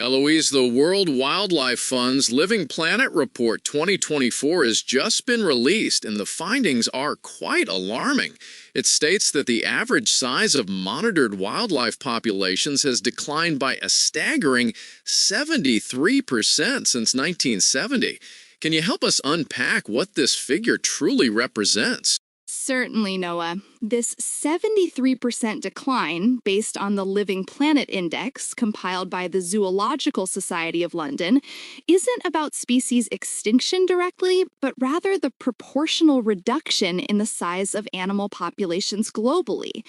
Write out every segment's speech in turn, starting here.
Eloise, the World Wildlife Fund's Living Planet Report 2024 has just been released, and the findings are quite alarming. It states that the average size of monitored wildlife populations has declined by a staggering 73% since 1970. Can you help us unpack what this figure truly represents? Certainly, Noah. This 73% decline, based on the Living Planet Index compiled by the Zoological Society of London, isn't about species extinction directly, but rather the proportional reduction in the size of animal populations globally.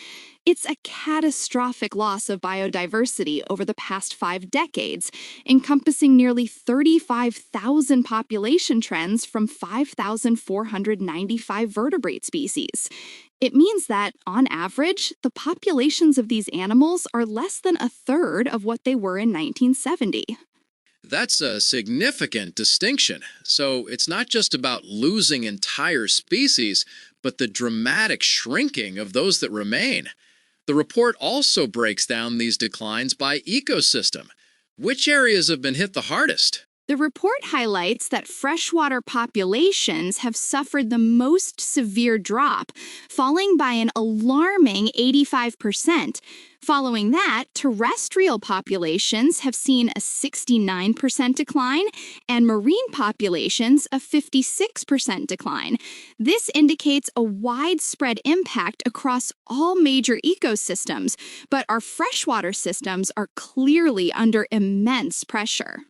It's a catastrophic loss of biodiversity over the past 5 decades, encompassing nearly 35,000 population trends from 5,495 vertebrate species. It means that, on average, the populations of these animals are less than a third of what they were in 1970. That's a significant distinction. So it's not just about losing entire species, but the dramatic shrinking of those that remain. The report also breaks down these declines by ecosystem. Which areas have been hit the hardest? The report highlights that freshwater populations have suffered the most severe drop, falling by an alarming 85%. Following that, terrestrial populations have seen a 69% decline, and marine populations a 56% decline. This indicates a widespread impact across all major ecosystems, but our freshwater systems are clearly under immense pressure.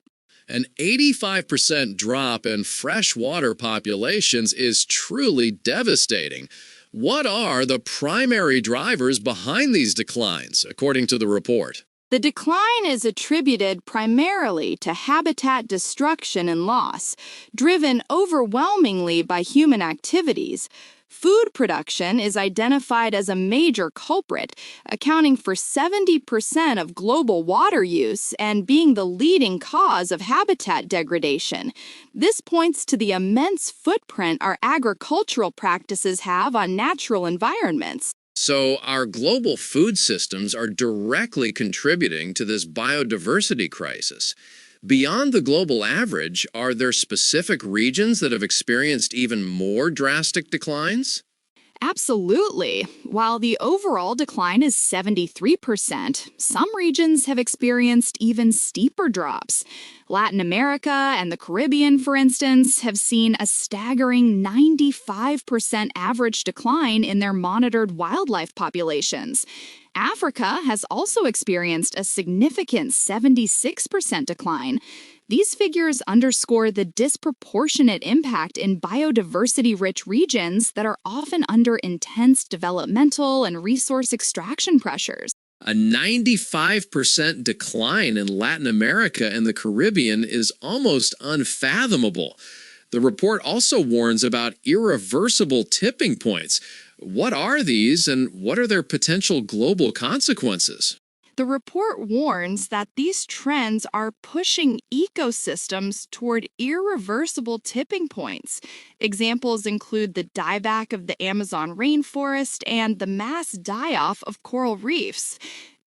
An 85% drop in freshwater populations is truly devastating. What are the primary drivers behind these declines, according to the report? The decline is attributed primarily to habitat destruction and loss, driven overwhelmingly by human activities. Food production is identified as a major culprit, accounting for 70% of global water use and being the leading cause of habitat degradation. This points to the immense footprint our agricultural practices have on natural environments. So, our global food systems are directly contributing to this biodiversity crisis. Beyond the global average, are there specific regions that have experienced even more drastic declines? Absolutely. While the overall decline is 73%, some regions have experienced even steeper drops. Latin America and the Caribbean, for instance, have seen a staggering 95% average decline in their monitored wildlife populations. Africa has also experienced a significant 76% decline. These figures underscore the disproportionate impact in biodiversity-rich regions that are often under intense developmental and resource extraction pressures. A 95% decline in Latin America and the Caribbean is almost unfathomable. The report also warns about irreversible tipping points. What are these, and what are their potential global consequences? The report warns that these trends are pushing ecosystems toward irreversible tipping points. Examples include the dieback of the Amazon rainforest and the mass die-off of coral reefs.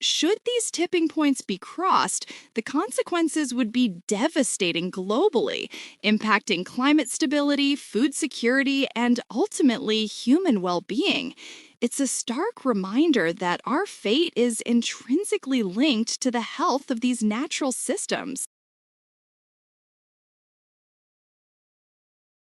Should these tipping points be crossed, the consequences would be devastating globally, impacting climate stability, food security, and ultimately human well-being. It's a stark reminder that our fate is intrinsically linked to the health of these natural systems.